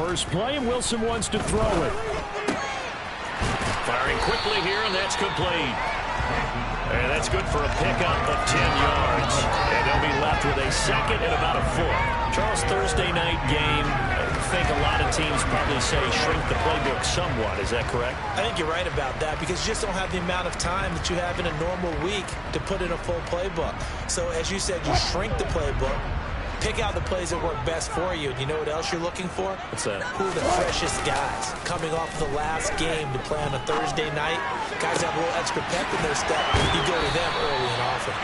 first play, and Wilson wants to throw it. Firing quickly here, and that's complete. And that's good for a pickup of 10 yards. And they'll be left with a second and about a foot. Charles, Thursday night game, I think a lot of teams probably say shrink the playbook somewhat. Is that correct? I think you're right about that because you just don't have the amount of time that you have in a normal week to put in a full playbook. So as you said, you shrink the playbook, pick out the plays that work best for you. And you know what else you're looking for? What's that? Who are the freshest guys coming off the last game to play on a Thursday night? Guys have a little extra pep in their step. You go to them early and often.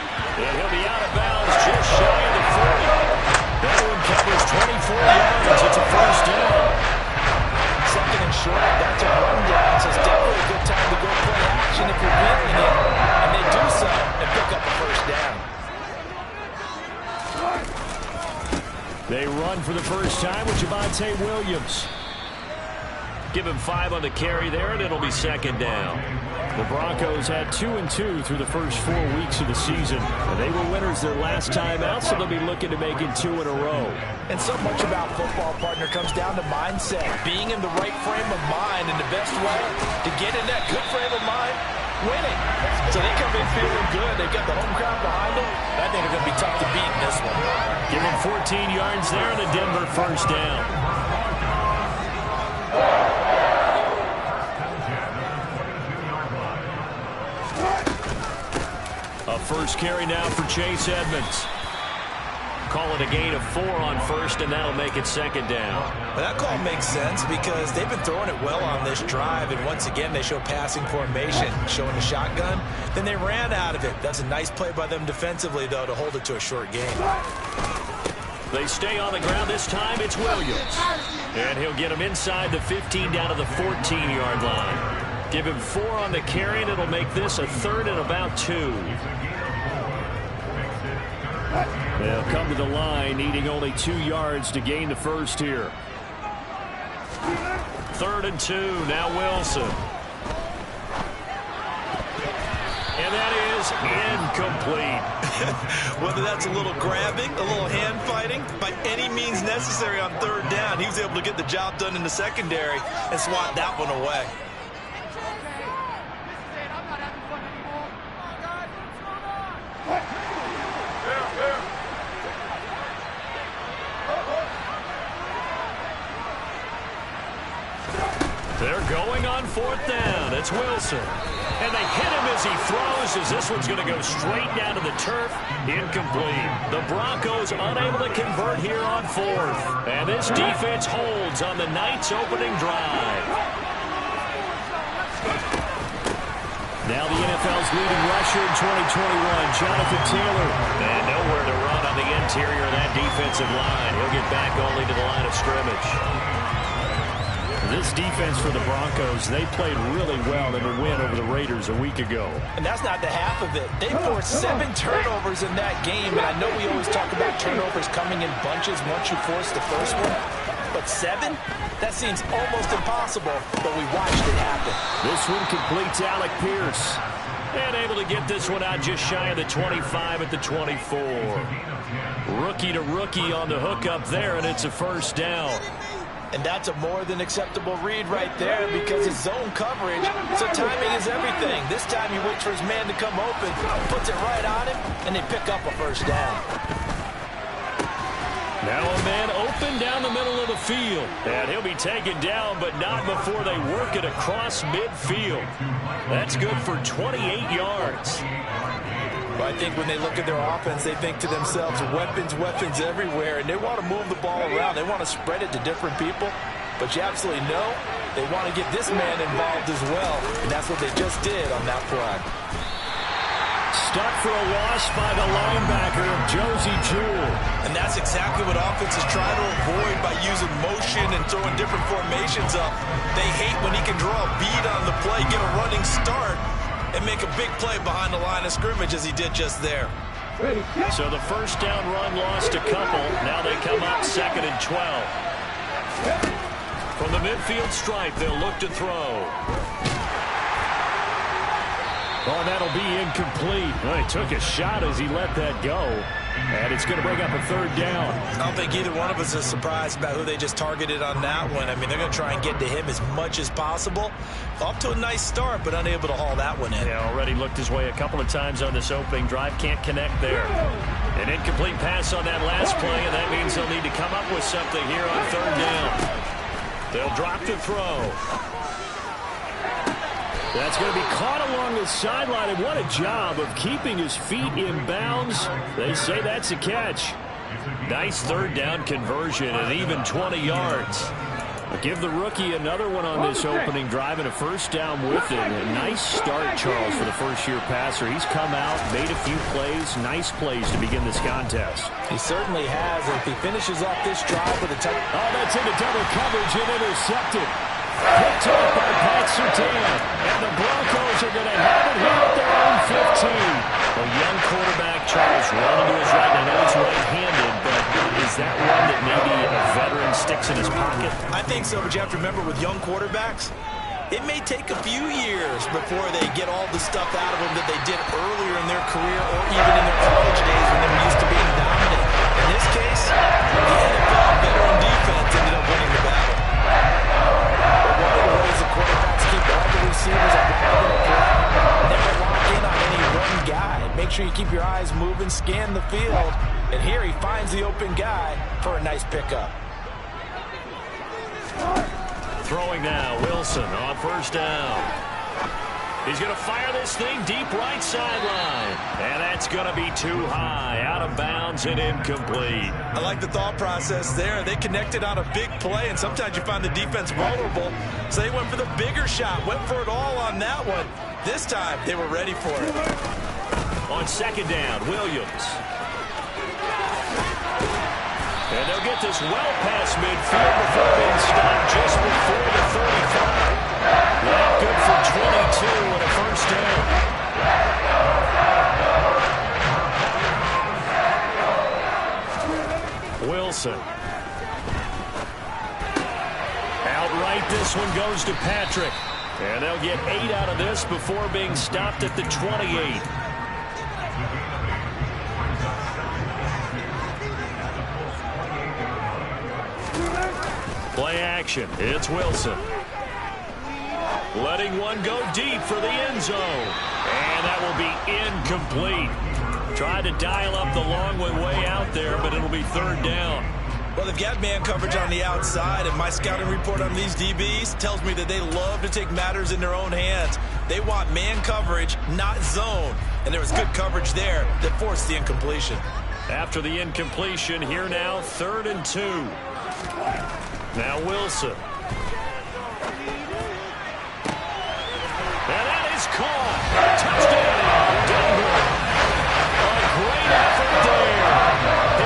And he'll be out of bounds just shy of the 40. That one covers 24 yards. It's a first down. Second and short, that's a rundown. So it's definitely a good time to go play action if you're feeling it. And they do so and pick up a first down. They run for the first time with Javonte Williams. Give him 5 on the carry there, and it'll be second down. The Broncos had 2-2 through the first 4 weeks of the season. And they were winners their last time out, so they'll be looking to make it 2 in a row. And so much about football, partner, comes down to mindset. Being in the right frame of mind, and the best way to get in that good frame of mind, winning. So they come in feeling good. They've got the home crowd behind them. I think they're going to be tough to beat in this one. Give him 14 yards there and a Denver first down. A first carry now for Chase Edmonds. Call it a gain of 4 on first, and that'll make it second down. Well, that call makes sense because they've been throwing it well on this drive, and once again they show passing formation, showing the shotgun. Then they ran out of it. That's a nice play by them defensively, though, to hold it to a short gain. They stay on the ground this time. It's Williams. And he'll get him inside the 15 down to the 14-yard line. Give him 4 on the carry, and it'll make this a third and about 2. They'll come to the line, needing only 2 yards to gain the first here. 3rd and 2. Now Wilson. And that is incomplete. Whether that's a little grabbing, a little hand fighting, by any means necessary on 3rd down, he was able to get the job done in the secondary and swat that one away. They're going on 4th down. It's Wilson. And they hit him as he throws, as this one's going to go straight down to the turf. Incomplete. The Broncos unable to convert here on 4th. And this defense holds on the night's opening drive. Now the NFL's leading rusher in 2021, Jonathan Taylor. And nowhere to run on the interior of that defensive line. He'll get back only to the line of scrimmage. This defense for the Broncos, they played really well in the win over the Raiders a week ago. And that's not the half of it. They forced 7 turnovers in that game, and I know we always talk about turnovers coming in bunches once you force the first one. But 7? That seems almost impossible, but we watched it happen. This one completes Alec Pierce. And able to get this one out just shy of the 25 at the 24. Rookie to rookie on the hookup there, and it's a first down. And that's a more than acceptable read right there because it's zone coverage, so timing is everything. This time he waits for his man to come open, puts it right on him, and they pick up a first down. Now a man open down the middle of the field. And he'll be taken down, but not before they work it across midfield. That's good for 28 yards. Well, I think when they look at their offense, they think to themselves, weapons, weapons everywhere, and they want to move the ball around. They want to spread it to different people, but you absolutely know they want to get this man involved as well, and that's what they just did on that play. Stuck for a loss by the linebacker, Josie Jewell. And that's exactly what offenses try to avoid by using motion and throwing different formations up. They hate when he can draw a bead on the play, get a running start, and make a big play behind the line of scrimmage as he did just there. So the first down run lost a couple. Now they come up 2nd and 12. From the midfield stripe, they'll look to throw. Oh, that'll be incomplete. Well, he took a shot as he let that go. And it's going to bring up a third down. I don't think either one of us is surprised about who they just targeted on that one. I mean, they're going to try and get to him as much as possible. Off to a nice start, but unable to haul that one in. Yeah, already looked his way a couple of times on this opening drive. Can't connect there. An incomplete pass on that last play, and that means they'll need to come up with something here on third down. They'll drop the throw. That's going to be caught along the sideline, and what a job of keeping his feet in bounds. They say that's a catch. Nice third down conversion and even 20 yards. Give the rookie another one on this opening drive and a first down with it. A nice start, Charles, for the first-year passer. He's come out, made a few plays, nice plays to begin this contest. He certainly has. If he finishes off this drive with a touchdown. Oh, that's into double coverage and intercepted. Picked off by Pat Surtain. And the Broncos are going to have it here at their own 15. A young quarterback, Charles, running to his right. I know he's right-handed, but is that one that maybe a veteran sticks in his pocket? I think so, but you have to remember with young quarterbacks, it may take a few years before they get all the stuff out of them that they did earlier in their career or even in their college days when they were used to being dominant. In this case, the NFL veteran defense ended up winning the battle. But one of the ways the quarterbacks keep all the receivers alive in the play, never lock in on any one guy. Make sure you keep your eyes moving, scan the field, and here he finds the open guy for a nice pickup. Throwing now, Wilson on first down. He's going to fire this thing deep right sideline. And that's going to be too high, out of bounds and incomplete. I like the thought process there. They connected on a big play, and sometimes you find the defense vulnerable. So they went for the bigger shot, went for it all on that one. This time, they were ready for it. On second down, Williams. And they'll get this well past midfield before being stopped just before the 35. Well, good for 22 and a first down. Wilson. Outright, this one goes to Patrick. And they'll get 8 out of this before being stopped at the 28. Play action. It's Wilson. Letting one go deep for the end zone. And that will be incomplete. Tried to dial up the long way out there, but it'll be third down. Well, they've got man coverage on the outside, and my scouting report on these DBs tells me that they love to take matters in their own hands. They want man coverage, not zone. And there was good coverage there that forced the incompletion. After the incompletion, here now, 3rd and 2. Now Wilson. And that is caught. Touchdown, Denver. A great effort there.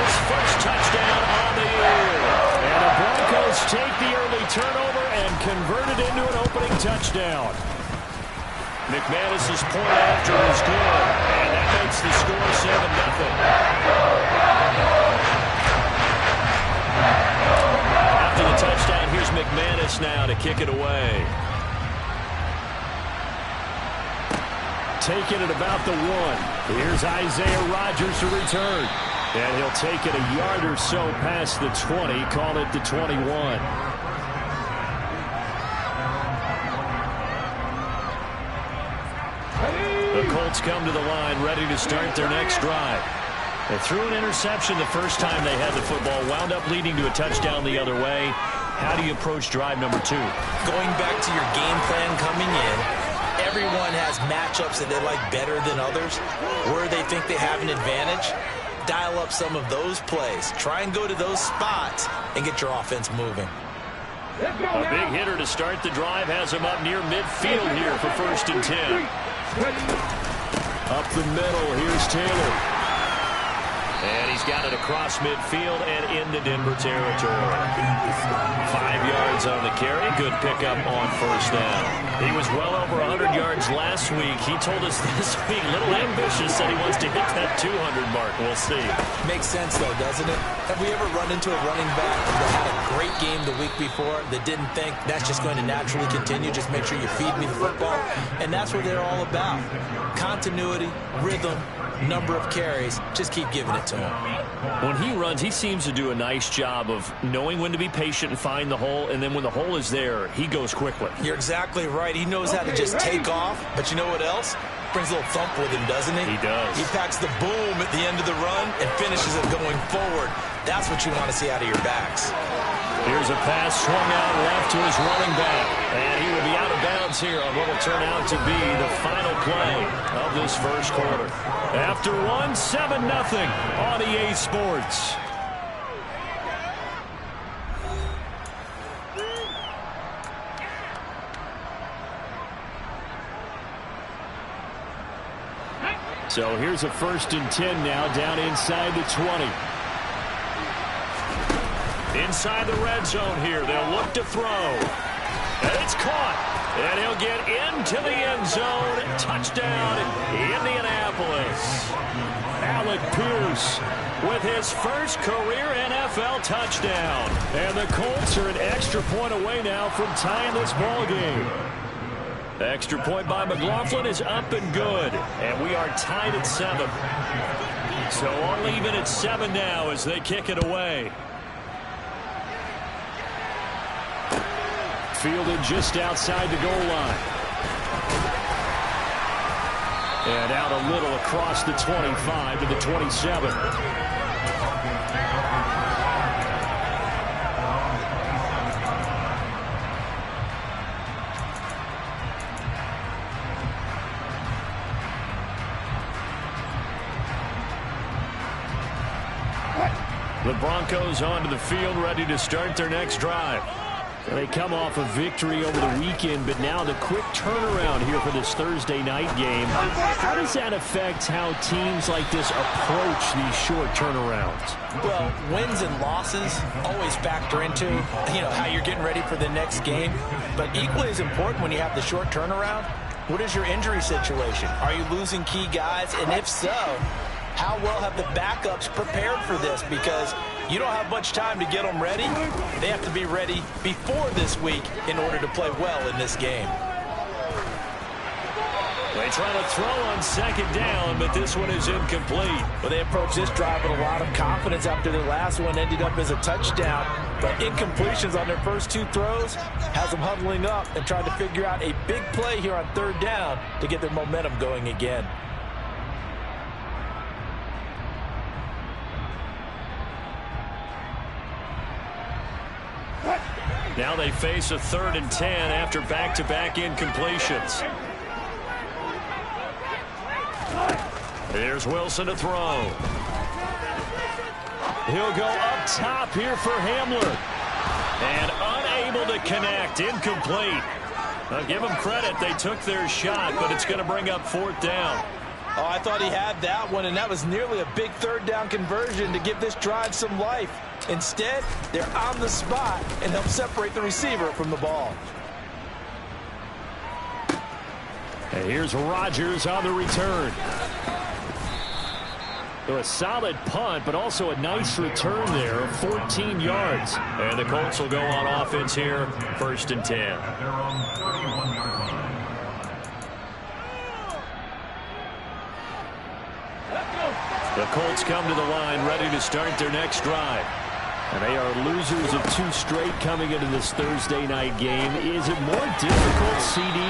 His first touchdown on the year. And the Broncos take the early turnover and convert it into an opening touchdown. McManus's point after is good. And that makes the score 7-0. After the touchdown, here's McManus now to kick it away. Taking it about the 1. Here's Isaiah Rodgers to return. And he'll take it a yard or so past the 20, call it the 21. The Colts come to the line ready to start their next drive. They threw an interception the first time they had the football, wound up leading to a touchdown the other way. How do you approach drive number 2? Going back to your game plan coming in, everyone has matchups that they like better than others, where they think they have an advantage. Dial up some of those plays. Try and go to those spots and get your offense moving. A big hitter to start the drive has him up near midfield here for 1st and 10. Up the middle, here's Taylor. And he's got it across midfield and into Denver territory. 5 yards on the carry. Good pickup on first down. He was well over 100 yards last week. He told us this week, a little ambitious, said he wants to hit that 200 mark. We'll see. Makes sense, though, doesn't it? Have we ever run into a running back that had a great game the week before that didn't think that's just going to naturally continue? Just make sure you feed me the football. And that's what they're all about. Continuity, rhythm, number of carries. Just keep giving it to him. When he runs, he seems to do a nice job of knowing when to be patient and find the hole, and then when the hole is there, he goes quickly. You're exactly right. He knows how to just take off, but you know what else? Brings a little thump with him, doesn't he? He does. He packs the boom at the end of the run and finishes it going forward. That's what you want to see out of your backs. Here's a pass swung out left to his running back. And he will be out of bounds here on what will turn out to be the final play of this first quarter. After one, 7-0 on EA Sports. So here's a 1st and 10 now, down inside the 20. Inside the red zone here, they'll look to throw. And it's caught. And he'll get into the end zone. Touchdown, Indianapolis. Alec Pierce with his first career NFL touchdown. And the Colts are an extra point away now from tying this ball game. Extra point by McLaughlin is up and good. And we are tied at 7. So all even at 7 now as they kick it away. Fielded just outside the goal line. And out a little across the 25 to the 27. The Broncos onto the field, ready to start their next drive. They come off a victory over the weekend, but now the quick turnaround here for this Thursday night game. How does that affect how teams like this approach these short turnarounds? Well, wins and losses always factor into, how you're getting ready for the next game. But equally as important when you have the short turnaround, what is your injury situation? Are you losing key guys? And if so, how well have the backups prepared for this? Because you don't have much time to get them ready. They have to be ready before this week in order to play well in this game. They try to throw on 2nd down, but this one is incomplete. Well, they approached this drive with a lot of confidence after their last one ended up as a touchdown. But incompletions on their first 2 throws has them huddling up and trying to figure out a big play here on 3rd down to get their momentum going again. Now they face a 3rd and 10 after back-to-back incompletions. Here's Wilson to throw. He'll go up top here for Hamler. And unable to connect. Incomplete. Now give them credit. They took their shot, but it's going to bring up 4th down. Oh, I thought he had that one, and that was nearly a big 3rd down conversion to give this drive some life. Instead, they're on the spot and help separate the receiver from the ball. And here's Rodgers on the return. So a solid punt, but also a nice return there of 14 yards. And the Colts will go on offense here, 1st and 10. The Colts come to the line, ready to start their next drive. And they are losers of 2 straight coming into this Thursday night game. Is it more difficult, CD,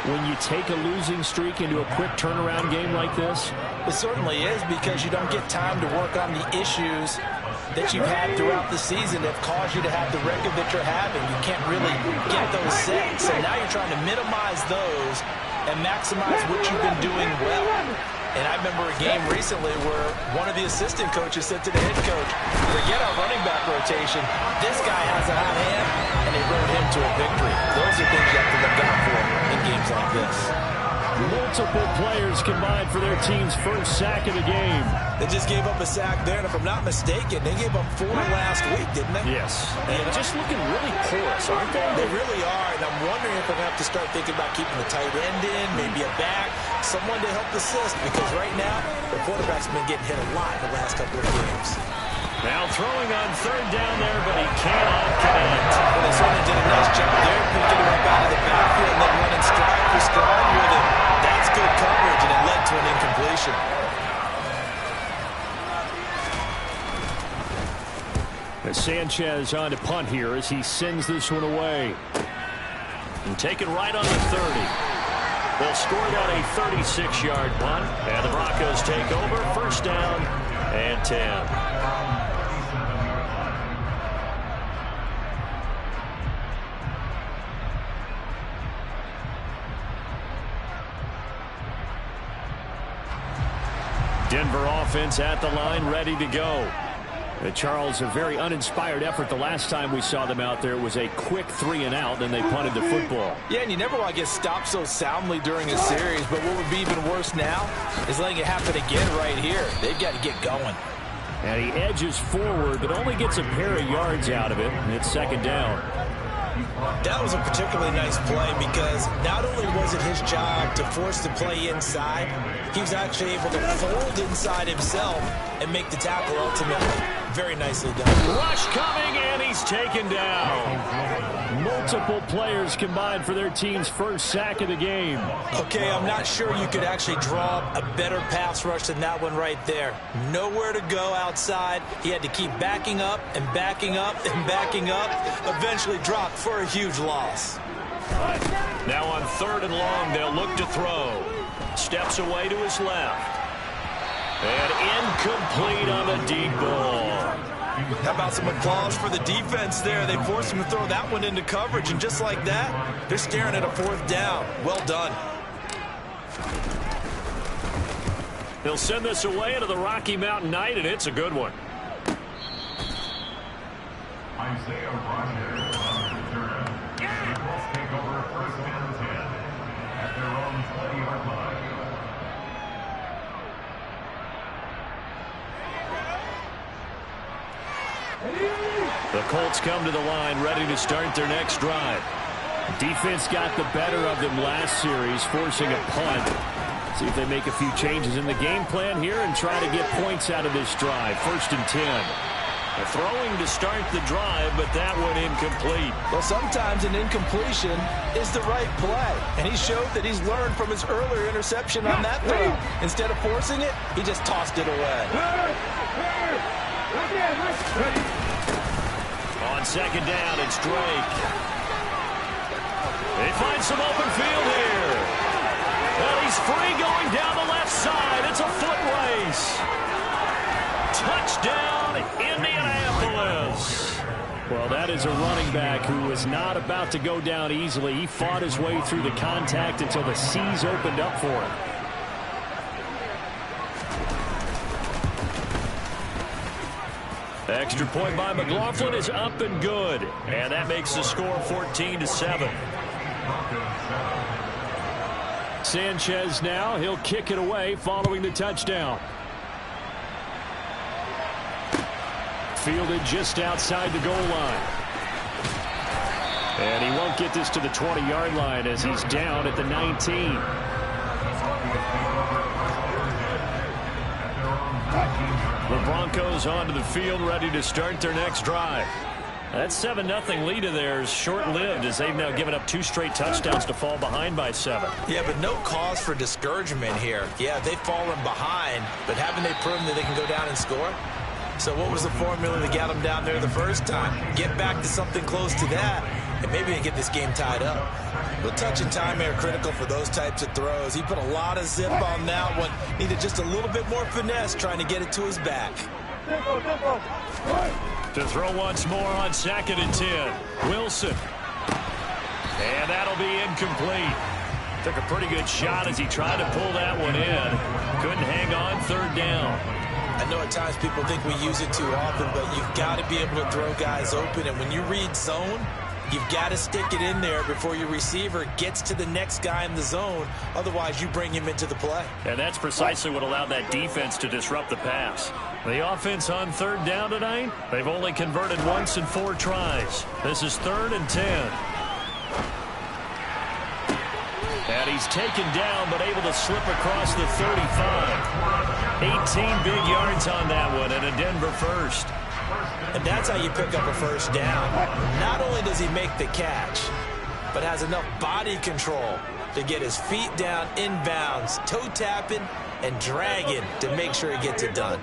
when you take a losing streak into a quick turnaround game like this? It certainly is, because you don't get time to work on the issues that you've had throughout the season that caused you to have the record that you're having. You can't really get those set. So now you're trying to minimize those and maximize what you've been doing well. And I remember a game recently where one of the assistant coaches said to the head coach, forget our running back rotation. This guy has a hot hand, and they rode him to a victory. Those are things you have to look out for in games like this. Multiple players combined for their team's first sack of the game. They just gave up a sack there, and if I'm not mistaken, they gave up 4 last week, didn't they? Yes. And just looking really porous, aren't they? They really are, and I'm wondering if we're going to have to start thinking about keeping the tight end in, maybe a back, someone to help assist, because right now, the quarterback's been getting hit a lot in the last couple of games. Now throwing on 3rd down there, but he cannot connect. Well, they certainly did a nice job there, picking him up out of the backfield and then running stride for stride with him. That's good coverage, and it led to an incompletion. Sanchez on to punt here as he sends this one away. And take it right on the 30. They'll score down a 36-yard punt, and the Broncos take over. 1st down and 10. Denver offense at the line, ready to go. Charles, a very uninspired effort the last time we saw them out there. It was a quick 3 and out, then they punted the football. Yeah, and you never want to get stopped so soundly during a series, but what would be even worse now is letting it happen again right here. They've got to get going. And he edges forward, but only gets a pair of yards out of it, and it's 2nd down. That was a particularly nice play because not only was it his job to force the play inside, he was actually able to fold inside himself and make the tackle ultimately. Very nicely done. Rush coming, and he's taken down. Multiple players combined for their team's first sack of the game. Okay, I'm not sure you could actually draw a better pass rush than that one right there. Nowhere to go outside. He had to keep backing up and backing up and backing up. Eventually dropped for a huge loss. Now on 3rd and long, they'll look to throw. Steps away to his left. And incomplete on the deep ball. How about some applause for the defense there? They forced him to throw that one into coverage, and just like that, they're staring at a 4th down. Well done. He'll send this away into the Rocky Mountain Night, and it's a good one. Take over 1st and 10 at their own 20-yard line. The Colts come to the line ready to start their next drive. Defense got the better of them last series, forcing a punt. See if they make a few changes in the game plan here and try to get points out of this drive. 1st and 10. They're throwing to start the drive, but that one incomplete. Well, sometimes an incompletion is the right play, and he showed that he's learned from his earlier interception on that throw. Instead of forcing it, he just tossed it away. On 2nd down, it's Drake. They find some open field here. Well, he's free going down the left side. It's a foot race. Touchdown, Indianapolis. Well, that is a running back who was not about to go down easily. He fought his way through the contact until the seas opened up for him. Extra point by McLaughlin is up and good. And that makes the score 14-7. Sanchez now, he'll kick it away following the touchdown. Fielded just outside the goal line. And he won't get this to the 20-yard line as he's down at the 19. The Broncos onto the field ready to start their next drive. That 7-0 lead of theirs short-lived as they've now given up 2 straight touchdowns to fall behind by 7. Yeah, but no cause for discouragement here. Yeah, they've fallen behind, but haven't they proven that they can go down and score? So what was the formula that got them down there the first time? Get back to something close to that, and maybe they get this game tied up. But touch and time are critical for those types of throws. He put a lot of zip on that one. Needed just a little bit more finesse trying to get it to his back. To throw once more on 2nd and 10. Wilson. And that'll be incomplete. Took a pretty good shot as he tried to pull that one in. Couldn't hang on 3rd down. I know at times people think we use it too often, but you've got to be able to throw guys open. And when you read zone, You've got to stick it in there before your receiver gets to the next guy in the zone. Otherwise, you bring him into the play. And that's precisely what allowed that defense to disrupt the pass. The offense on third down tonight, they've only converted once in 4 tries. This is 3rd and 10. And he's taken down, but able to slip across the 35. 18 big yards on that one, and a Denver first. And that's how you pick up a first down. Not only does he make the catch, but has enough body control to get his feet down inbounds, toe tapping and dragging to make sure he gets it done.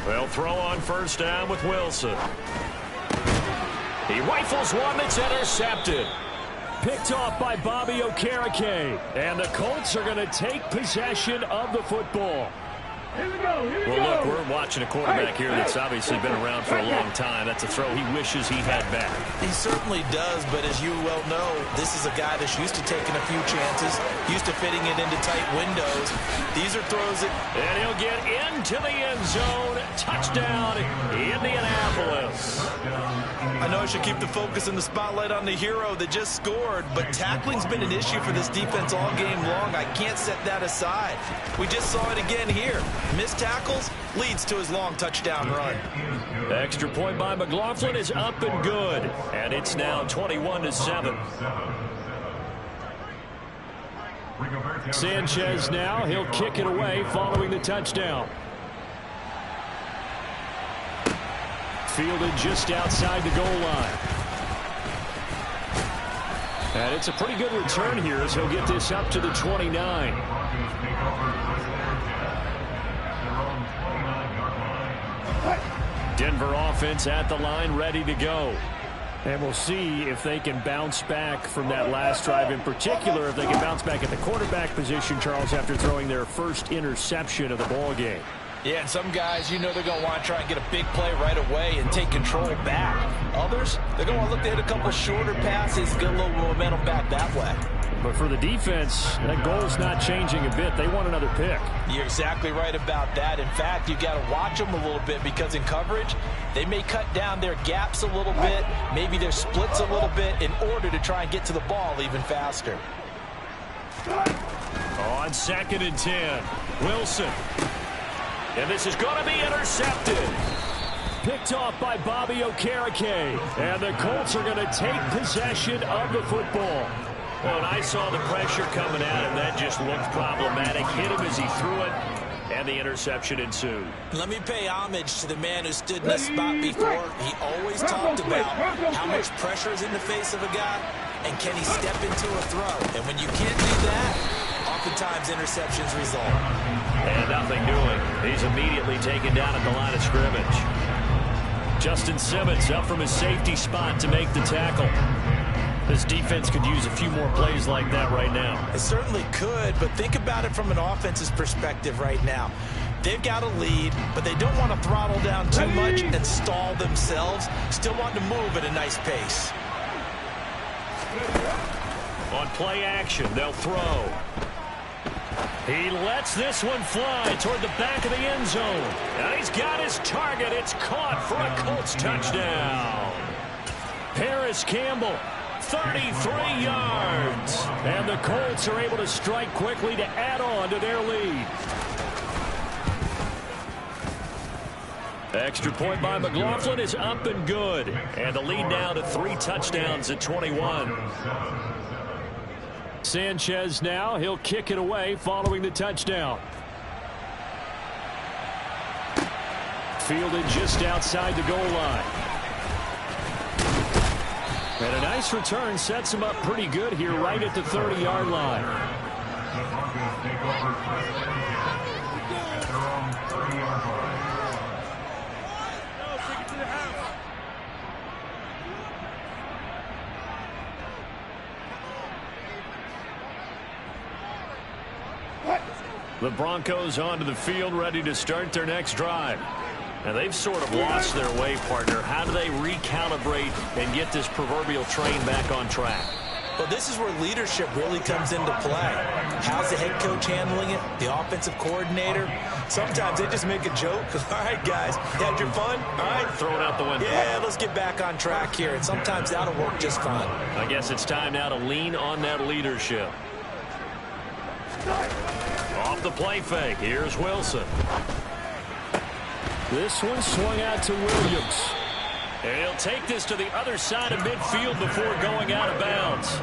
They'll throw on first down with Wilson. He rifles one that's intercepted. Picked off by Bobby Okereke. And the Colts are going to take possession of the football. Well, look, we're watching a quarterback here that's obviously been around for a long time. That's a throw he wishes he had back. He certainly does, but as you well know, this is a guy that's used to taking a few chances, used to fitting it into tight windows. These are throws that... And he'll get into the end zone. Touchdown, Indianapolis. I know I should keep the focus and the spotlight on the hero that just scored, but tackling's been an issue for this defense all game long. I can't set that aside. We just saw it again here. Missed tackles leads to his long touchdown run. Extra point by McLaughlin is up and good. And it's now 21-7. Sanchez now. He'll kick it away following the touchdown. Fielded just outside the goal line. And it's a pretty good return here as he'll get this up to the 29. Denver offense at the line, ready to go. And we'll see if they can bounce back from that last drive, in particular if they can bounce back at the quarterback position, Charles, after throwing their first interception of the ball game. Yeah, and some guys, you know they're going to want to try and get a big play right away and take control back. Others, they're going to want to look to hit a couple shorter passes, get a little momentum back that way. But for the defense, that goal's not changing a bit. They want another pick. You're exactly right about that. In fact, you've got to watch them a little bit because in coverage, they may cut down their gaps a little bit, maybe their splits a little bit in order to try and get to the ball even faster. On 2nd and 10, Wilson. And this is going to be intercepted. Picked off by Bobby Okereke. And the Colts are going to take possession of the football. Well, and I saw the pressure coming at him. That just looked problematic. Hit him as he threw it, and the interception ensued. Let me pay homage to the man who stood in this spot before. He always talked about how much pressure is in the face of a guy, and can he step into a throw. And when you can't do that, oftentimes interceptions result. And nothing doing. He's immediately taken down at the line of scrimmage. Justin Simmons up from his safety spot to make the tackle. This defense could use a few more plays like that right now. It certainly could, but think about it from an offense's perspective right now. They've got a lead, but they don't want to throttle down too much and stall themselves. Still want to move at a nice pace. On play action, they'll throw. He lets this one fly toward the back of the end zone. And he's got his target. It's caught for a Colts touchdown. Paris Campbell, 33 yards. And the Colts are able to strike quickly to add on to their lead. Extra point by McLaughlin is up and good. And the lead now to 3 touchdowns at 21. Sanchez now. He'll kick it away following the touchdown. Fielded just outside the goal line. And a nice return sets him up pretty good here right at the 30-yard line. The Broncos onto the field, ready to start their next drive. And they've sort of lost their way, partner. How do they recalibrate and get this proverbial train back on track? Well, this is where leadership really comes into play. How's the head coach handling it? The offensive coordinator? Sometimes they just make a joke. All right, guys, you had your fun? All right. Throw it out the window. Yeah, let's get back on track here. And sometimes that'll work just fine. I guess it's time now to lean on that leadership. Off the play fake. Here's Wilson. This one swung out to Williams. And he'll take this to the other side of midfield before going out of bounds.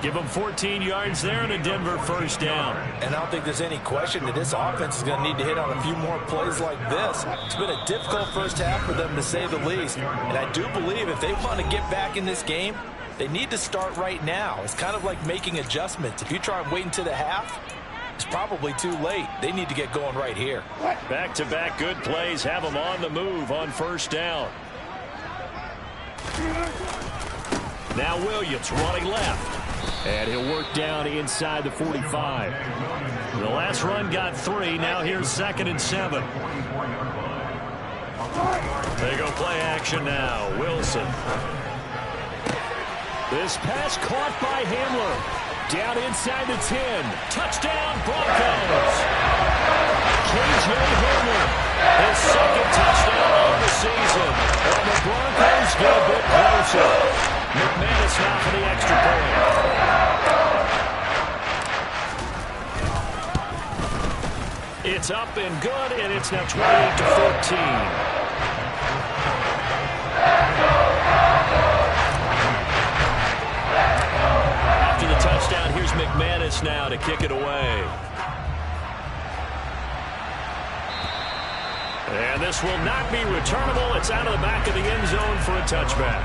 Give him 14 yards there and a Denver first down. And I don't think there's any question that this offense is going to need to hit on a few more plays like this. It's been a difficult first half for them, to say the least. And I do believe if they want to get back in this game, they need to start right now. It's kind of like making adjustments. If you try and wait until the half, it's probably too late. They need to get going right here. Back-to-back good plays have them on the move on first down. Now Williams running left. And he'll work down inside the 45. The last run got 3. Now here's 2nd and 7. They go play action now. Wilson. This pass caught by Hamler. Down inside the 10. Touchdown Broncos. KJ Hamler. His 2nd touchdown of the season. And the Broncos get a bit closer. McManus now for the extra point. It's up and good, and it's now 28-14. After the touchdown, here's McManus now to kick it away. And this will not be returnable. It's out of the back of the end zone for a touchback.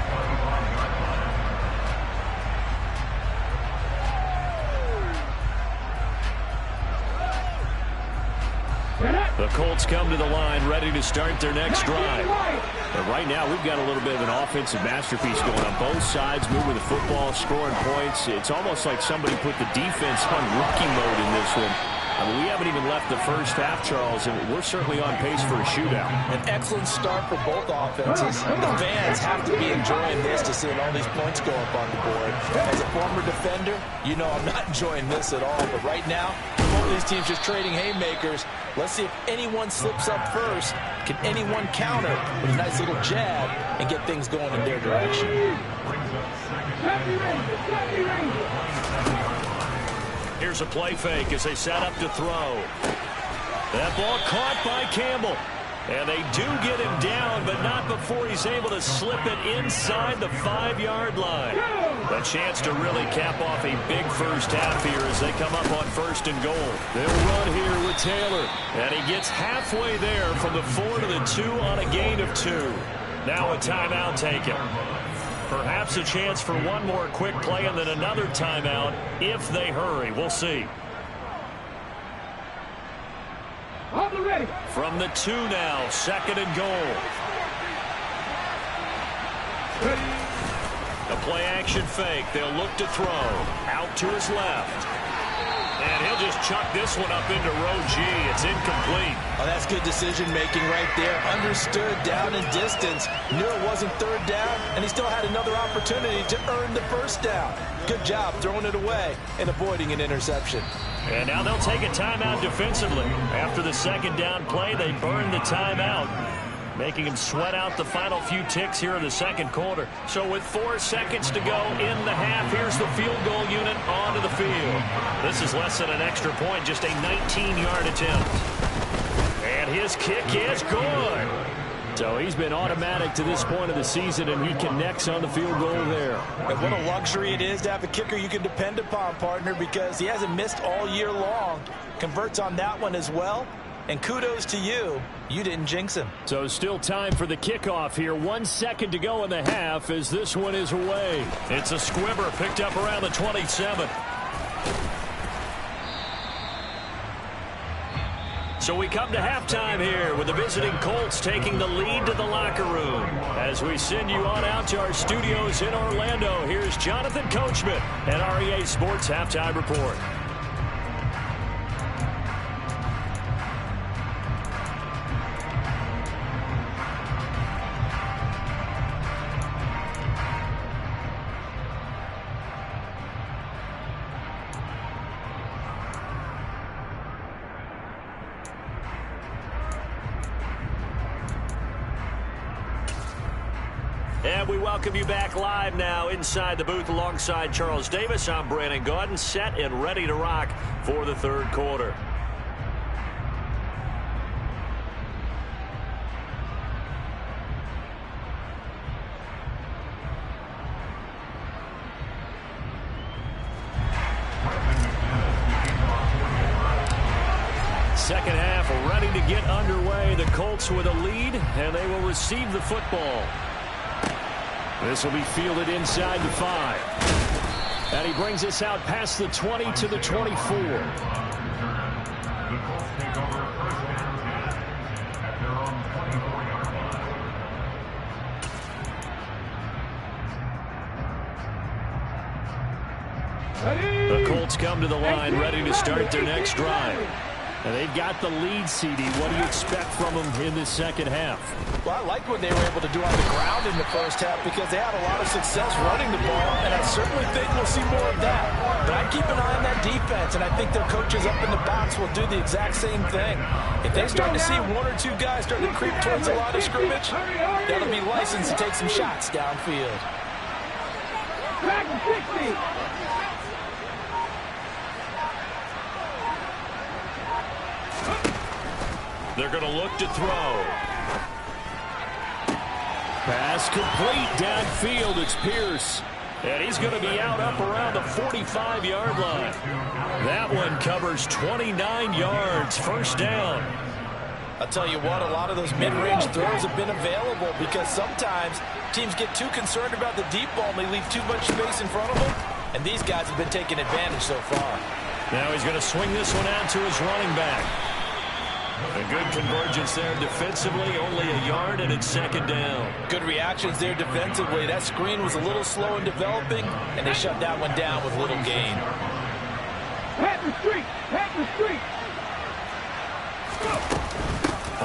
The Colts come to the line ready to start their next drive. And right now we've got a little bit of an offensive masterpiece going on both sides, moving the football, scoring points. It's almost like somebody put the defense on rookie mode in this one. I mean, we haven't even left the first half, Charles, and we're certainly on pace for a shootout. An excellent start for both offenses. The fans have to be enjoying this to see all these points go up on the board. As a former defender, you know I'm not enjoying this at all. But right now, both of these teams just trading haymakers. Let's see if anyone slips up first. Can anyone counter with a nice little jab and get things going in their direction? Here's a play fake as they set up to throw. That ball caught by Campbell. And they do get him down, but not before he's able to slip it inside the 5-yard line. A chance to really cap off a big first half here as they come up on 1st and goal. They'll run here with Taylor. And he gets halfway there from the 4 to the 2 on a gain of 2. Now a timeout taken. Perhaps a chance for one more quick play and then another timeout if they hurry. We'll see. From the 2 now, 2nd and goal. A play action fake. They'll look to throw. Out to his left. And he'll just chuck this one up into row G. It's incomplete. Oh, that's good decision-making right there. Understood down and distance. Knew it wasn't 3rd down, and he still had another opportunity to earn the 1st down. Good job throwing it away and avoiding an interception. And now they'll take a timeout defensively. After the 2nd down play, they burn the timeout, making him sweat out the final few ticks here in the 2nd quarter. So with 4 seconds to go in the half, here's the field goal unit onto the field. This is less than an extra point, just a 19-yard attempt. And his kick is good. So he's been automatic to this point of the season, and he connects on the field goal there. And what a luxury it is to have a kicker you can depend upon, partner, because he hasn't missed all year long. Converts on that one as well. And kudos to you. You didn't jinx him. So still time for the kickoff here. 1 second to go in the half as this one is away. It's a squibber picked up around the 27. So we come to halftime here with the visiting Colts taking the lead to the locker room. As we send you on out to our studios in Orlando, here's Jonathan Coachman at REA Sports Halftime Report. And we welcome you back live now inside the booth alongside Charles Davis. I'm Brandon Gaudin, set and ready to rock for the third quarter. Second half ready to get underway. The Colts with a lead, and they will receive the football. This will be fielded inside the 5. And he brings us out past the 20 to the 24. The Colts come to the line ready to start their next drive. And they've got the lead, CD. What do you expect from them in this second half? Well, I like what they were able to do on the ground in the first half because they had a lot of success running the ball, and I certainly think we'll see more of that. But I keep an eye on that defense, and I think their coaches up in the box will do the exact same thing. If they start to see one or two guys start to creep towards the line of scrimmage, that'll be licensed to take some shots downfield. Back to 60. They're going to look to throw. Pass complete downfield. It's Pierce. And he's going to be out up around the 45-yard line. That one covers 29 yards. First down. I'll tell you what, a lot of those mid-range throws have been available because sometimes teams get too concerned about the deep ball and they leave too much space in front of them. And these guys have been taking advantage so far. Now he's going to swing this one out to his running back. A good convergence there defensively, only a yard, and it's second down. Good reactions there defensively. That screen was a little slow in developing, and they shut that one down with little gain. Pat the street! Pat the street!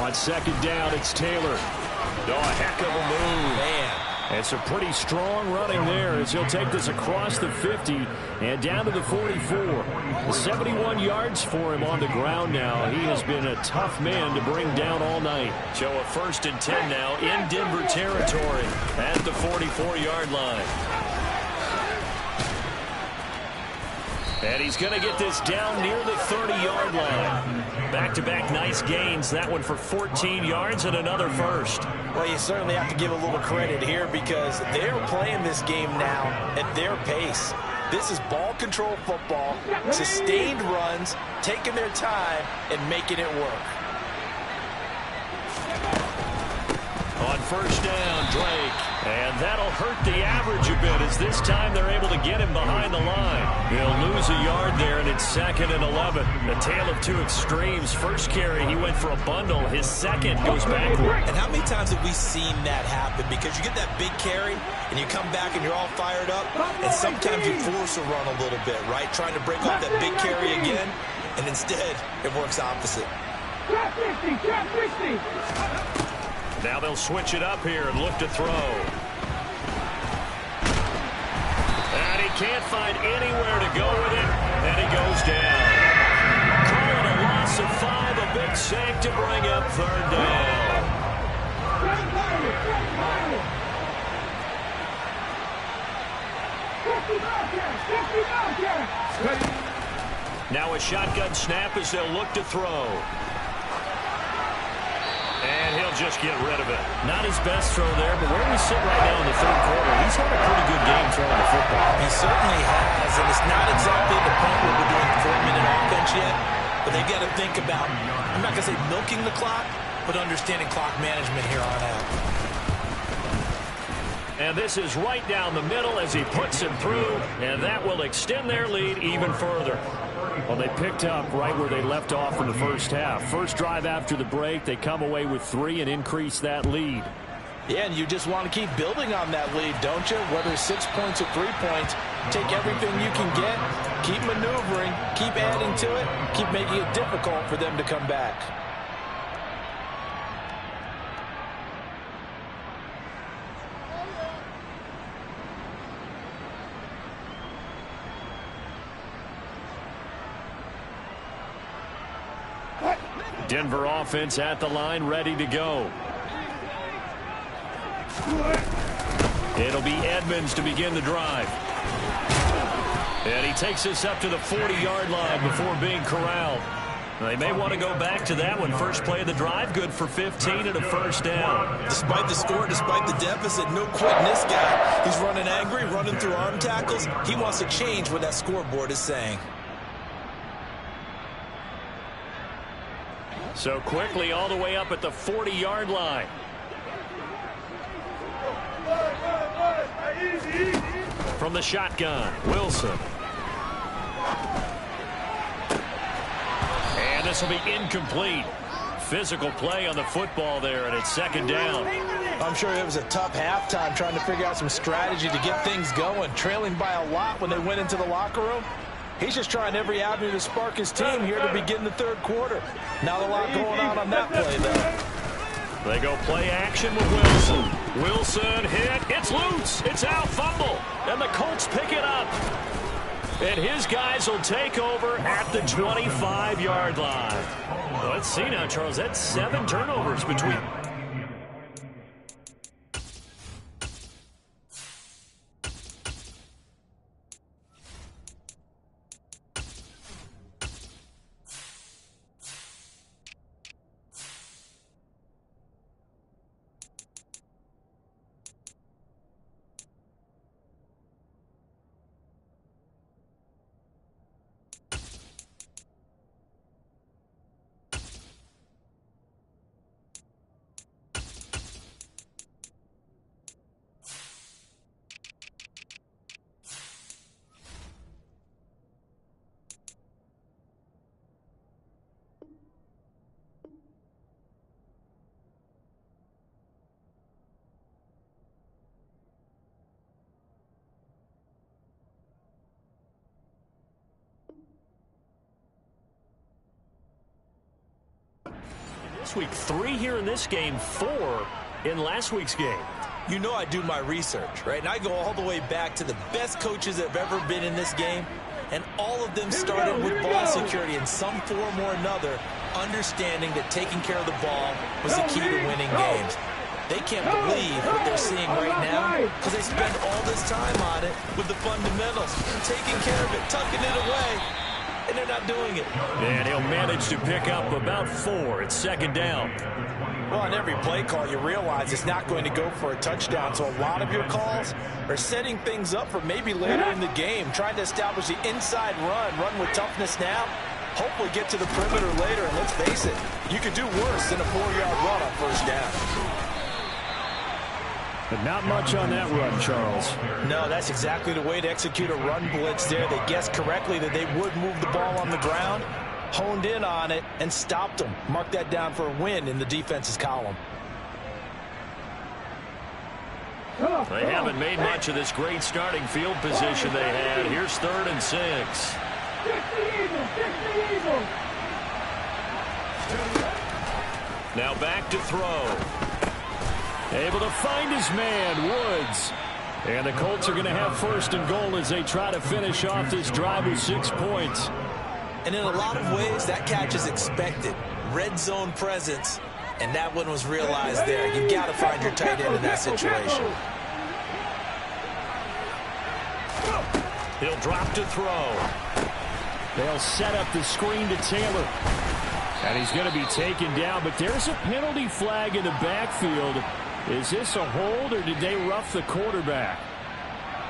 On second down, it's Taylor. Oh, a heck of a move. Man. It's a pretty strong running there as he'll take this across the 50 and down to the 44. 71 yards for him on the ground now. He has been a tough man to bring down all night. So a 1st and 10 now in Denver territory at the 44-yard line. And he's going to get this down near the 30-yard line. Back-to-back nice gains. That one for 14 yards and another first. Well, you certainly have to give a little credit here because they're playing this game now at their pace. This is ball control football, sustained runs, taking their time, and making it work. On first down, Drake. And that'll hurt the average a bit as this time they're able to get him behind the line. He'll lose a yard there, and it's 2nd and 11. A tale of two extremes. First carry, he went for a bundle. His second goes backward. And how many times have we seen that happen? Because you get that big carry, and you come back and you're all fired up, and sometimes you force a run a little bit, right? Trying to break off that big carry again, and instead it works opposite. Trap 50! Trap 50! Now they'll switch it up here and look to throw. And he can't find anywhere to go with it, and he goes down. Call it a loss of 5, a big sack to bring up third down. Now a shotgun snap as they'll look to throw. And he'll just get rid of it. Not his best throw there, but where we sit right now in the third quarter, he's had a pretty good game throwing the football. He certainly has, and it's not exactly the point where we're doing 4-minute offense yet, but they've got to think about, I'm not going to say milking the clock, but understanding clock management here on out. And this is right down the middle as he puts him through, and that will extend their lead even further. Well, they picked up right where they left off in the first half. First drive after the break, they come away with 3 and increase that lead. Yeah, and you just want to keep building on that lead, don't you? Whether it's 6 points or 3 points, take everything you can get, keep maneuvering, keep adding to it, keep making it difficult for them to come back. Denver offense at the line, ready to go. It'll be Edmonds to begin the drive. And he takes this up to the 40-yard line before being corralled. They may want to go back to that one. First play of the drive, good for 15 and a first down. Despite the score, despite the deficit, no quitting this guy. He's running angry, running through arm tackles. He wants to change what that scoreboard is saying. So quickly all the way up at the 40-yard line. From the shotgun, Wilson. And this will be incomplete. Physical play on the football there, and it's second down. I'm sure it was a tough halftime trying to figure out some strategy to get things going. Trailing by a lot when they went into the locker room. He's just trying every avenue to spark his team here to begin the third quarter. Not a lot going on that play, though. They go play action with Wilson. Wilson hit. It's loose. It's out. Fumble. And the Colts pick it up. And his guys will take over at the 25-yard line. Well, let's see now, Charles. That's 7 turnovers between. This week, 3 here in this game, 4 in last week's game. You know I do my research, right? And I go all the way back to the best coaches that have ever been in this game, and all of them started with ball security in some form or another, understanding that taking care of the ball was the key to winning games. They can't believe what they're seeing right now because they spend all this time on it with the fundamentals, taking care of it, tucking it away. And they're not doing it. And he'll manage to pick up about 4. It's second down. Well, on every play call, you realize it's not going to go for a touchdown. So a lot of your calls are setting things up for maybe later in the game, trying to establish the inside run with toughness now, hopefully get to the perimeter later. And let's face it, you could do worse than a 4-yard run on first down. But not much on that run, Charles. No, that's exactly the way to execute a run blitz there. They guessed correctly that they would move the ball on the ground, honed in on it, and stopped them. Mark that down for a win in the defense's column. They haven't made much of this great starting field position they had. Here's 3rd and 6. Now back to throw. Able to find his man, Woods. And the Colts are going to have 1st and goal as they try to finish off this drive with 6 points. And in a lot of ways, that catch is expected. Red zone presence, and that one was realized there. You've got to find your tight end in that situation. He'll drop to throw. They'll set up the screen to Taylor. And he's going to be taken down, but there's a penalty flag in the backfield. Is this a hold, or did they rough the quarterback?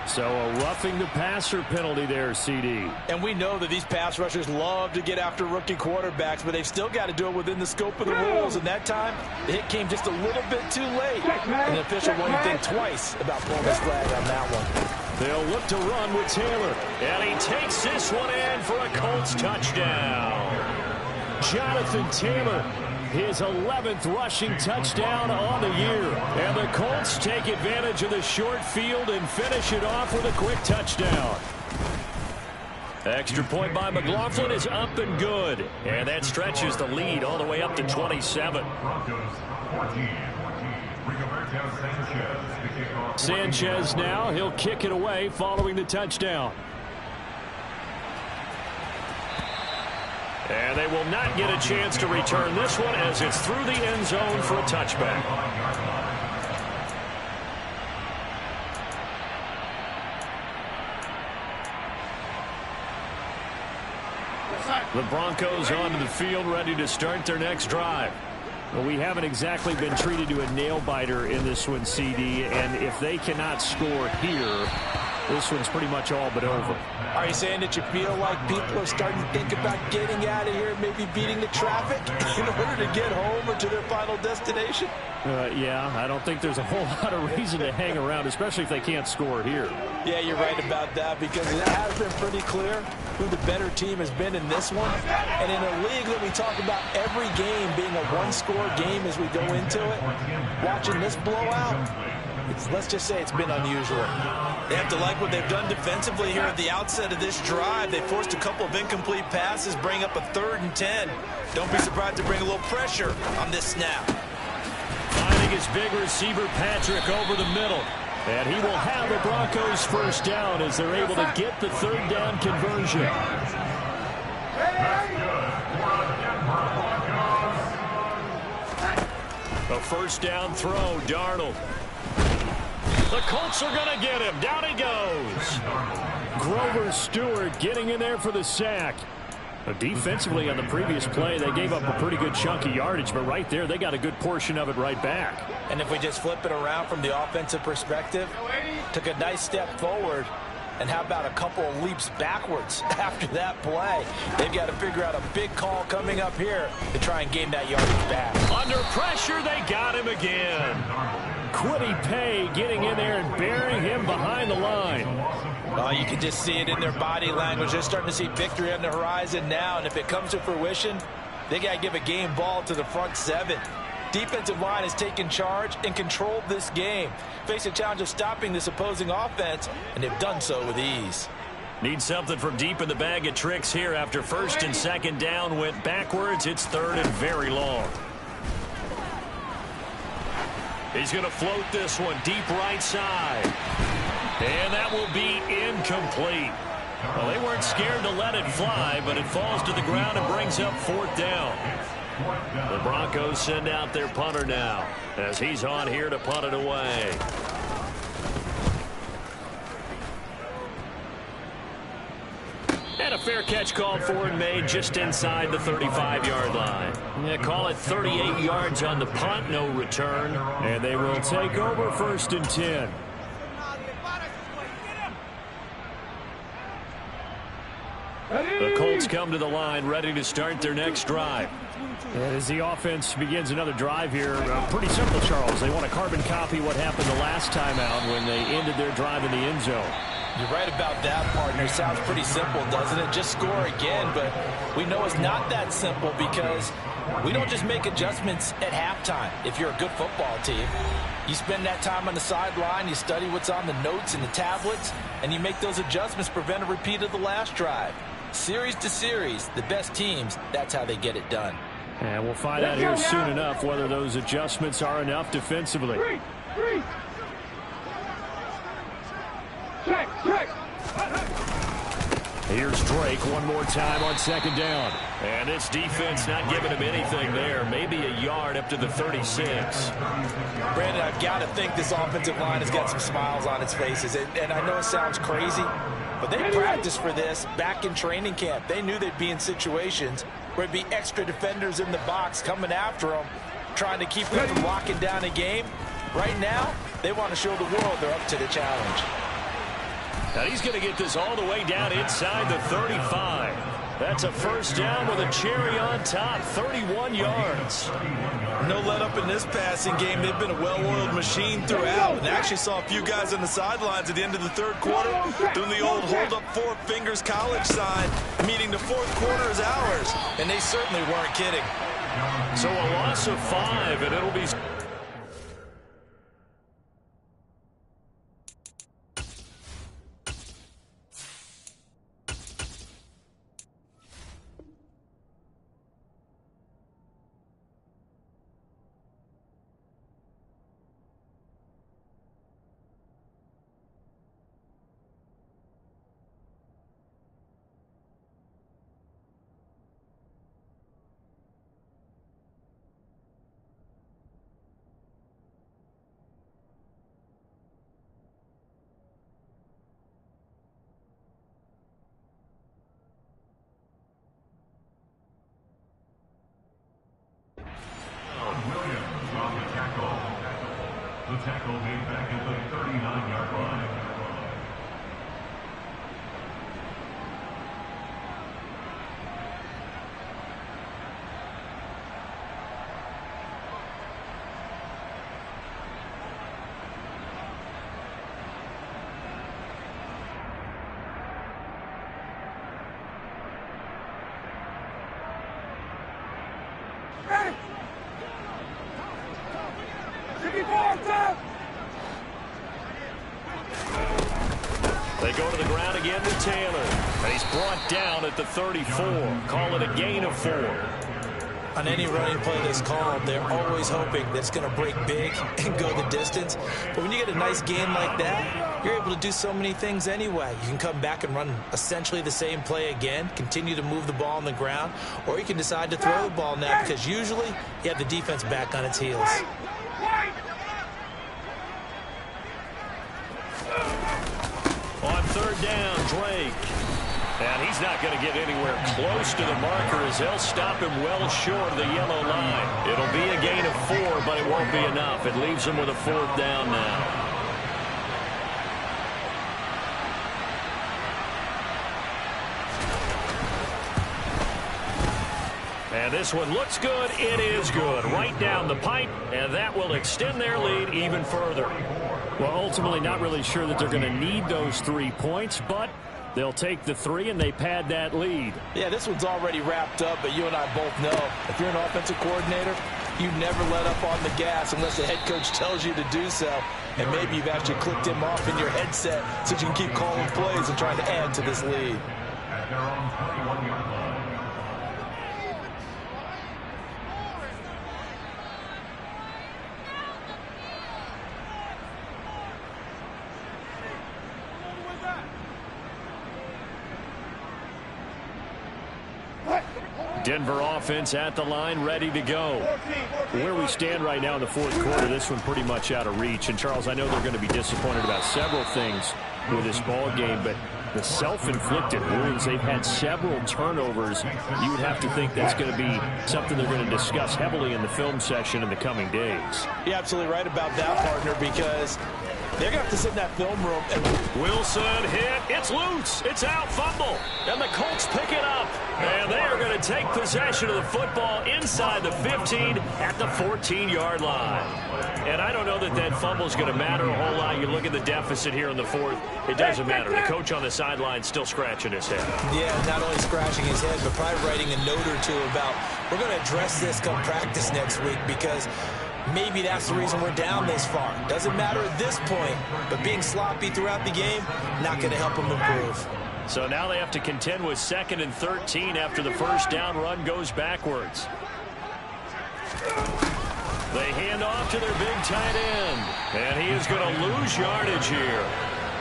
So a roughing the passer penalty there, CD. And we know that these pass rushers love to get after rookie quarterbacks, but they've still got to do it within the scope of the rules. And that time, the hit came just a little bit too late. And the official won't think twice about pulling this flag on that one. They'll look to run with Taylor. And he takes this one in for a Colts touchdown. Jonathan Taylor, his 11th rushing touchdown on the year. And the Colts take advantage of the short field and finish it off with a quick touchdown. Extra point by McLaughlin is up and good. And that stretches the lead all the way up to 27. Sanchez now, he'll kick it away following the touchdown. And they will not get a chance to return this one as it's through the end zone for a touchback. The Broncos onto the field, ready to start their next drive. Well, we haven't exactly been treated to a nail-biter in this one, CD, and if they cannot score here, this one's pretty much all but over. Are you saying that you feel like people are starting to think about getting out of here, maybe beating the traffic in order to get home or to their final destination? Yeah, I don't think there's a whole lot of reason to hang around, especially if they can't score here. Yeah, you're right about that, because it has been pretty clear who the better team has been in this one. And in a league that we talk about every game being a one-score game as we go into it, watching this blowout, let's just say it's been unusual. They have to like what they've done defensively here at the outset of this drive. They forced a couple of incomplete passes, bring up a 3rd and 10. Don't be surprised to bring a little pressure on this snap. Finding his big receiver, Patrick, over the middle. And he will have the Broncos first down as they're able to get the 3rd down conversion. A first down throw, Darnold. The Colts are going to get him. Down he goes. Grover Stewart getting in there for the sack. Defensively on the previous play, they gave up a pretty good chunk of yardage, but right there, they got a good portion of it right back. And if we just flip it around from the offensive perspective, took a nice step forward, and how about a couple of leaps backwards after that play? They've got to figure out a big call coming up here to try and gain that yardage back. Under pressure, they got him again. Quiddy Pay getting in there and burying him behind the line. Oh, you can just see it in their body language. They're starting to see victory on the horizon now, and if it comes to fruition, they got to give a game ball to the front 7. Defensive line has taken charge and controlled this game. Face a challenge of stopping this opposing offense, and they've done so with ease. Need something from deep in the bag of tricks here after 1st and 2nd down went backwards. It's 3rd and very long. He's going to float this one deep right side. And that will be incomplete. Well, they weren't scared to let it fly, but it falls to the ground and brings up 4th down. The Broncos send out their punter now as he's on here to punt it away. And a fair catch called for and made just inside the 35-yard line. Yeah, call it 38 yards on the punt, no return. And they will take over 1st and 10. The Colts come to the line, ready to start their next drive. And as the offense begins another drive here, pretty simple, Charles. They want to carbon copy what happened the last time out when they ended their drive in the end zone. You're right about that, partner. Sounds pretty simple, doesn't it? Just score again, but we know it's not that simple because we don't just make adjustments at halftime. If you're a good football team, you spend that time on the sideline, you study what's on the notes and the tablets, and you make those adjustments, prevent a repeat of the last drive. Series to series, the best teams, that's how they get it done. And we'll find out here soon enough whether those adjustments are enough defensively. Three. Check. Here's Drake one more time on 2nd down. And this defense not giving him anything there. Maybe a yard up to the 36. Brandon, I've got to think this offensive line has got some smiles on its faces. And I know it sounds crazy, but they practiced for this back in training camp. They knew they'd be in situations where it'd be extra defenders in the box coming after them, trying to keep them from locking down a game. Right now, they want to show the world they're up to the challenge. Now he's going to get this all the way down inside the 35. That's a first down with a cherry on top, 31 yards. No let up in this passing game. They've been a well-oiled machine throughout. And actually saw a few guys on the sidelines at the end of the 3rd quarter doing the old hold up 4 fingers college sign, meaning the 4th quarter is ours. And they certainly weren't kidding. So a loss of 5, and it'll be... The tackle made back at the 39-yard line. They go to the ground again with Taylor. And he's brought down at the 34. Call it a gain of 4. On any running play that's called, they're always hoping that it's going to break big and go the distance. But when you get a nice gain like that, you're able to do so many things anyway. You can come back and run essentially the same play again, continue to move the ball on the ground, or you can decide to throw the ball now because usually you have the defense back on its heels. On third down, Drake. And he's not going to get anywhere close to the marker as they'll stop him well short of the yellow line. It'll be a gain of 4, but it won't be enough. It leaves him with a 4th down now. And this one looks good. It is good. Right down the pipe, and that will extend their lead even further. Well, ultimately not really sure that they're going to need those 3 points, but they'll take the 3 and they pad that lead. Yeah, this one's already wrapped up, but you and I both know if you're an offensive coordinator, you never let up on the gas unless the head coach tells you to do so. And maybe you've actually clicked him off in your headset so you can keep calling plays and trying to add to this lead. At their own 21-yard line. Denver offense at the line, ready to go. Where we stand right now in the 4th quarter, this one pretty much out of reach. And, Charles, I know they're going to be disappointed about several things with this ball game, but the self-inflicted wounds, they've had several turnovers. You would have to think that's going to be something they're going to discuss heavily in the film session in the coming days. You're absolutely right about that, partner, because they're going to have to sit in that film room. And Wilson hit. It's loose. It's out. Fumble. And the Colts pick it up. And they are going to take possession of the football inside the 15 at the 14-yard line. And I don't know that that fumble is going to matter a whole lot. You look at the deficit here in the 4th. It doesn't matter. The coach on the sideline still scratching his head. Yeah, not only scratching his head, but probably writing a note or two about we're going to address this come practice next week because maybe that's the reason we're down this far. Doesn't matter at this point, but being sloppy throughout the game, not going to help them improve. So now they have to contend with 2nd and 13 after the first down run goes backwards. They hand off to their big tight end, and he is going to lose yardage here.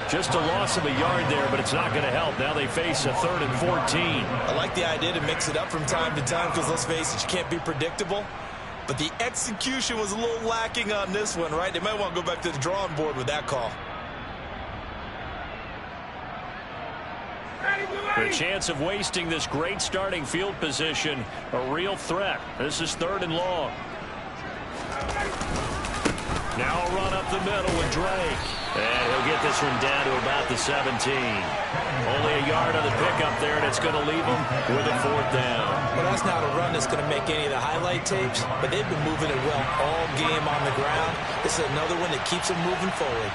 Just a loss of a yard there, but it's not going to help. Now they face a 3rd and 14. I like the idea to mix it up from time to time because, let's face it, you can't be predictable. But the execution was a little lacking on this one, right? They might want to go back to the drawing board with that call. The chance of wasting this great starting field position, a real threat. This is 3rd and long. Now a run up the middle with Drake. And he'll get this one down to about the 17. Only a yard on the pickup there, and it's going to leave him with a 4th down. Well, that's not a run that's going to make any of the highlight tapes, but they've been moving it well all game on the ground. This is another one that keeps them moving forward.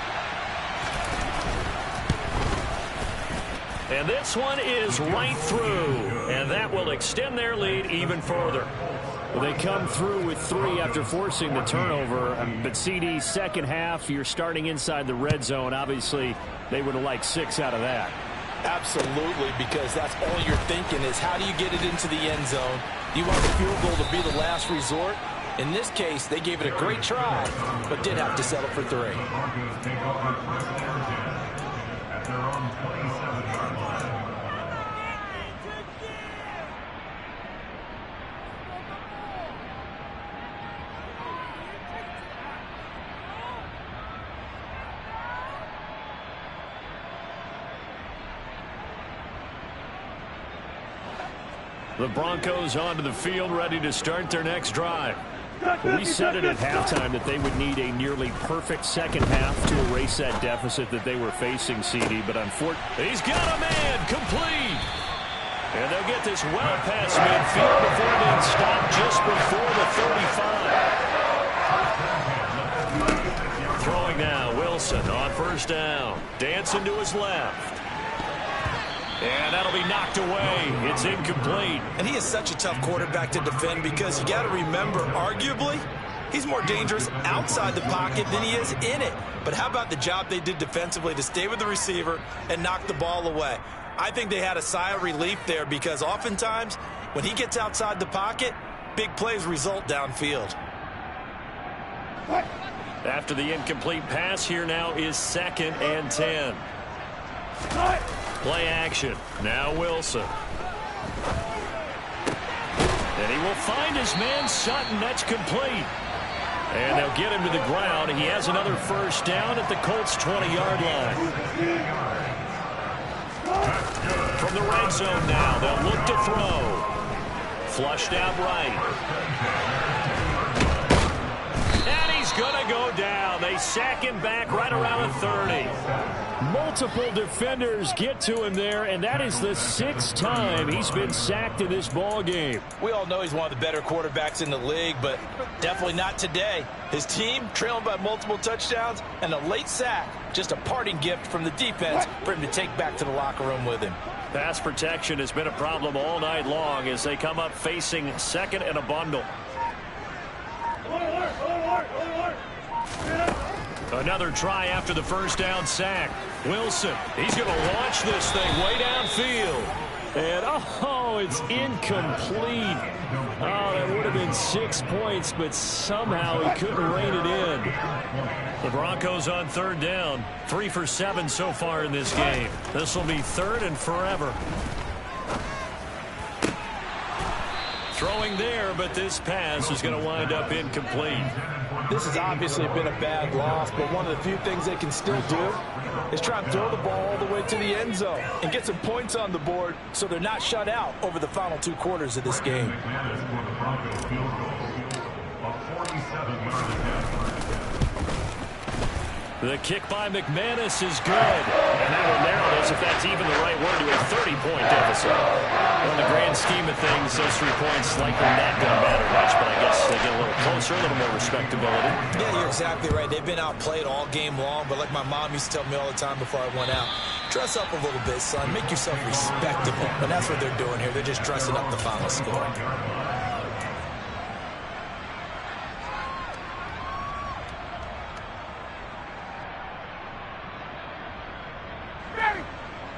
And this one is right through, and that will extend their lead even further. Well, they come through with 3 after forcing the turnover. But, CD, second half, you're starting inside the red zone. Obviously, they would have liked 6 out of that. Absolutely, because that's all you're thinking is how do you get it into the end zone? Do you want the field goal to be the last resort? In this case, they gave it a great try, but did have to settle for 3. Broncos take over 1st and 10 at their own 27-yard line. The Broncos onto the field, ready to start their next drive. We said it at halftime that they would need a nearly perfect second half to erase that deficit that they were facing, CD. But unfortunately, he's got a man complete. And they'll get this well past midfield before being stopped just before the 35. Throwing now, Wilson on first down. Dancing to his left. And that'll be knocked away. It's incomplete. And he is such a tough quarterback to defend because you got to remember, arguably, he's more dangerous outside the pocket than he is in it. But how about the job they did defensively to stay with the receiver and knock the ball away? I think they had a sigh of relief there because oftentimes when he gets outside the pocket, big plays result downfield. After the incomplete pass, here now is 2nd and 10. Play action. Now Wilson. And he will find his man Sutton. That's complete. And they'll get him to the ground. He has another first down at the Colts' 20-yard line. From the red zone now, they'll look to throw. Flushed out right. And he's going to go down. They sack him back right around the 30. Multiple defenders get to him there, and that is the 6th time he's been sacked in this ball game. We all know he's one of the better quarterbacks in the league, but definitely not today. His team trailing by multiple touchdowns and a late sack. Just a parting gift from the defense for him to take back to the locker room with him. Pass protection has been a problem all night long as they come up facing 2nd and a bundle. Another try after the first down sack. Wilson, he's going to launch this thing way downfield. And, it's incomplete. Oh, that would have been 6 points, but somehow he couldn't rein it in. The Broncos on 3rd down. 3 for 7 so far in this game. This will be 3rd and forever. Throwing there, but this pass is going to wind up incomplete. This has obviously been a bad loss, but one of the few things they can still do is try and throw the ball all the way to the end zone and get some points on the board so they're not shut out over the final 2 quarters of this game. The kick by McManus is good. And that will narrow this, if that's even the right word, to a 30-point deficit. Well, in the grand scheme of things, those 3 points likely not going to matter much, but I guess they get a little closer, a little more respectability. Yeah, you're exactly right. They've been outplayed all game long, but like my mom used to tell me all the time before I went out, dress up a little bit, son. Make yourself respectable. And that's what they're doing here. They're just dressing up the final score.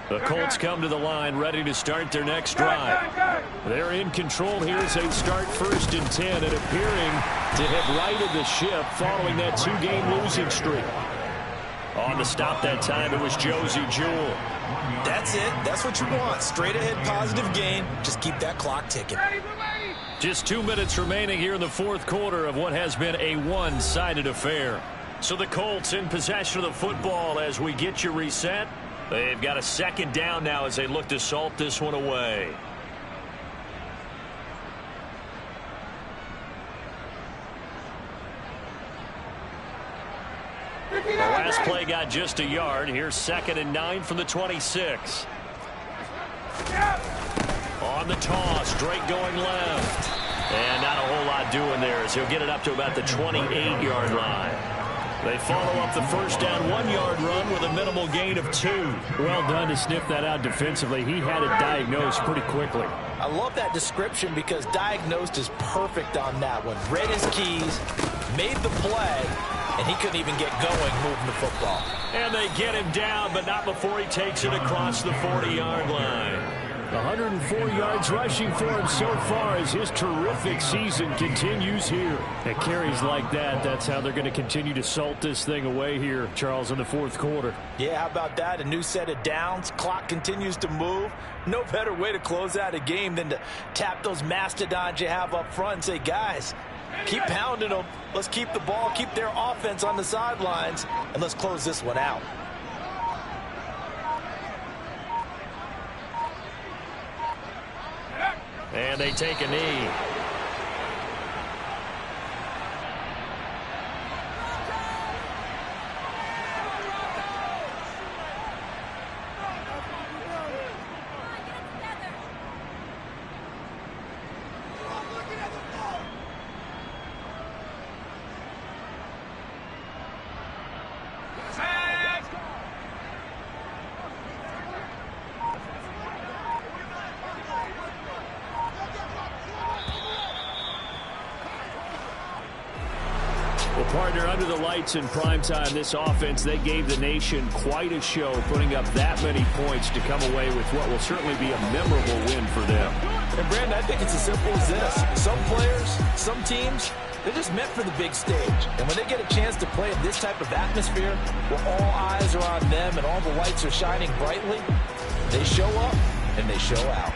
The Colts come to the line ready to start their next drive. They're in control here as they start 1st and 10 and appearing to have righted the ship following that 2-game losing streak. On the stop that time, it was Josie Jewell. That's it. That's what you want. Straight ahead positive gain. Just keep that clock ticking. Just 2 minutes remaining here in the 4th quarter of what has been a one-sided affair. So the Colts in possession of the football as we get you reset. They've got a 2nd down now as they look to salt this one away. The last play got just a yard. Here's 2nd and 9 from the 26. On the toss, Drake going left. And not a whole lot doing there as he'll get it up to about the 28-yard line. They follow up the first down 1-yard run with a minimal gain of 2. Well done to sniff that out defensively. He had it diagnosed pretty quickly. I love that description because diagnosed is perfect on that one. Read his keys, made the play, and he couldn't even get going moving the football. And they get him down, but not before he takes it across the 40-yard line. 104 yards rushing for him so far as his terrific season continues here. At carries like that, that's how they're going to continue to salt this thing away here, Charles, in the 4th quarter. Yeah, how about that? A new set of downs. Clock continues to move. No better way to close out a game than to tap those mastodons you have up front and say, guys, keep pounding them. Let's keep the ball, keep their offense on the sidelines, and let's close this one out. And they take a knee. Partner, under the lights in primetime, this offense, they gave the nation quite a show, putting up that many points to come away with what will certainly be a memorable win for them. And, Brandon, I think it's as simple as this. Some players, some teams, they're just meant for the big stage. And when they get a chance to play in this type of atmosphere, where all eyes are on them and all the lights are shining brightly, they show up and they show out.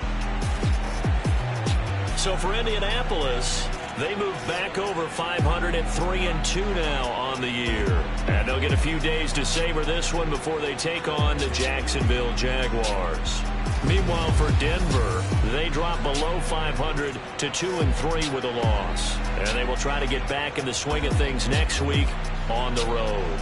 So for Indianapolis, they move back over 500 at 3-2 now on the year. And they'll get a few days to savor this one before they take on the Jacksonville Jaguars. Meanwhile, for Denver, they drop below 500 to 2-3 with a loss. And they will try to get back in the swing of things next week on the road.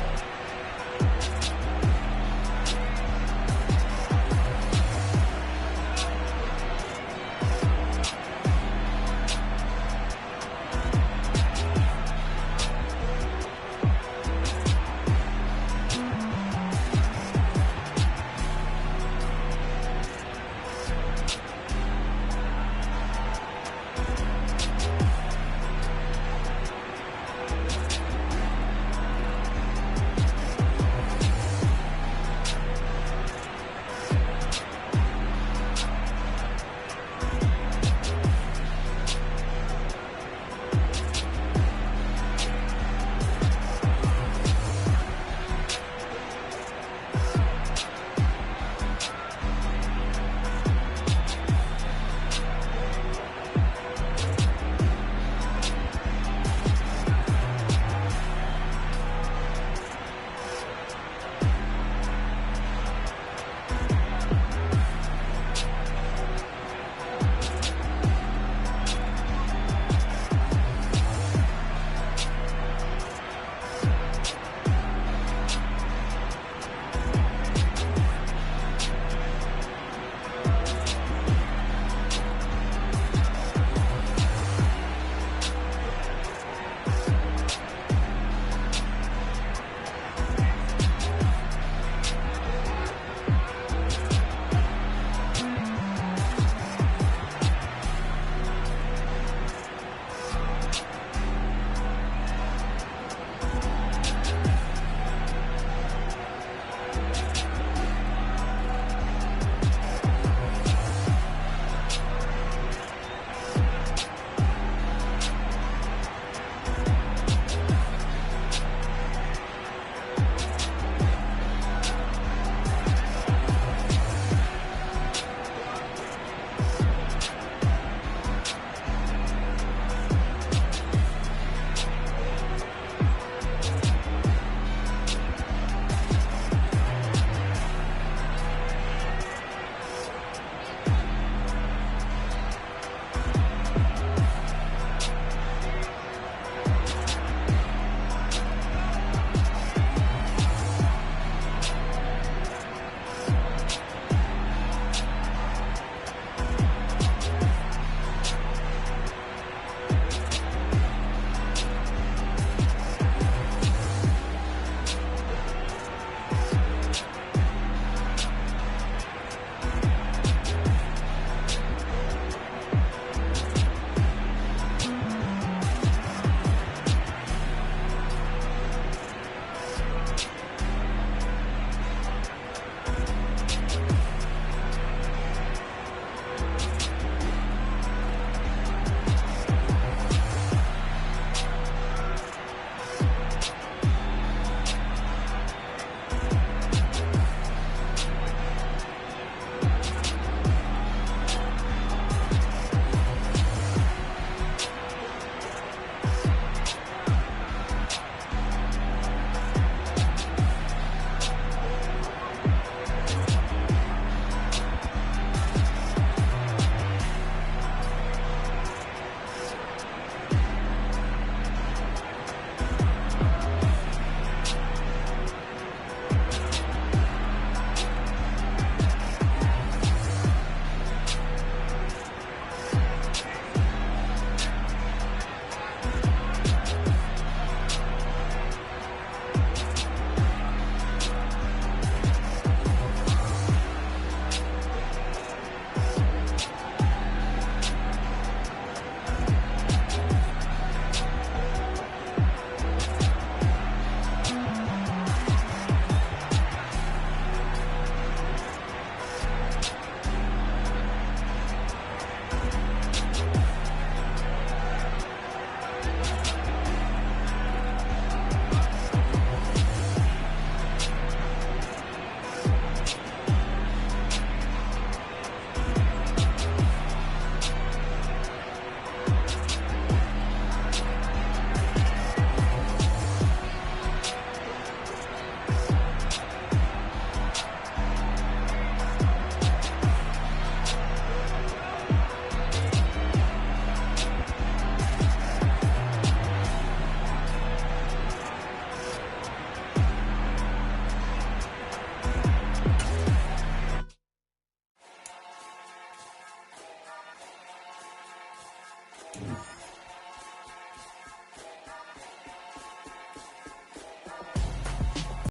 down.